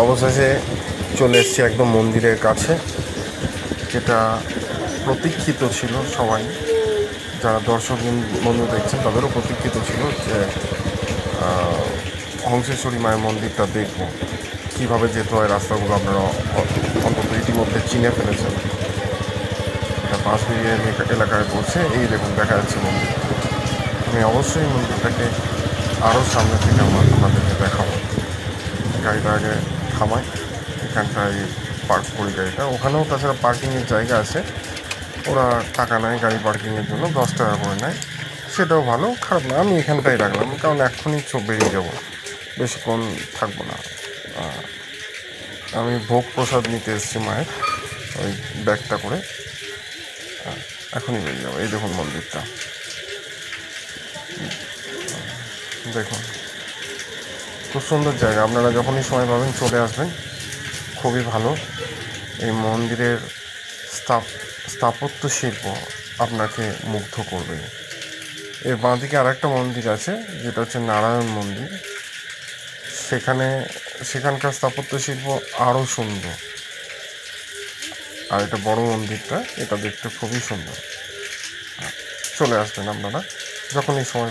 অবশেষে চলে এসেছি একদম মন্দিরের কাছে, যেটা প্রতীক্ষিত ছিল। সবাই যারা দর্শক বন্ধু দেখছেন তাদেরও প্রতীক্ষিত ছিল যে হংসেশ্বরী মায়ের মন্দিরটা দেখব। কীভাবে যেতে হয় রাস্তাগুলো আপনারা অন্তত ইতিমধ্যে চিনে ফেলেছেন। এটা বাঁশবেড়িয়া এলাকায় পড়ছে। এই দেখুন দেখা যাচ্ছে মন্দির। আমি অবশ্যই মন্দিরটাকে আরও সামনে থেকে আপনাদেরকে দেখাবো। গাড়িটা আগে থামাই, এখানটায় পার্ক করি গাড়িটা। ওখানেও তাছাড়া পার্কিংয়ের জায়গা আছে, ওরা টাকা নেয় গাড়ি পার্কিংয়ের জন্য, 10 টাকা করে নেয়। সেটাও ভালো, খারাপ না। আমি এখানটাই রাখলাম, কারণ এক্ষুনি বেরিয়ে যাবো, বেশিক্ষণ থাকবো না। আমি ভোগ প্রসাদ নিতে এসেছি মায়ের, ওই ব্যাগটা করে এখনই বেরিয়ে যাবো। এই দেখুন মন্দিরটা, দেখুন খুব সুন্দর জায়গা। আপনারা যখনই সময় পাবেন চলে আসবেন, খুবই ভালো। এই মন্দিরের স্থাপত্য শিল্প আপনাকে মুগ্ধ করবে। এর বাঁদিকে আর একটা মন্দির আছে, যেটা হচ্ছে নারায়ণ মন্দির। সেখানকার স্থাপত্য শিল্প আরও সুন্দর। আর এটা বড় মন্দিরটা, এটা দেখতে খুবই সুন্দর। চলে আসবেন আপনারা যখনই সময়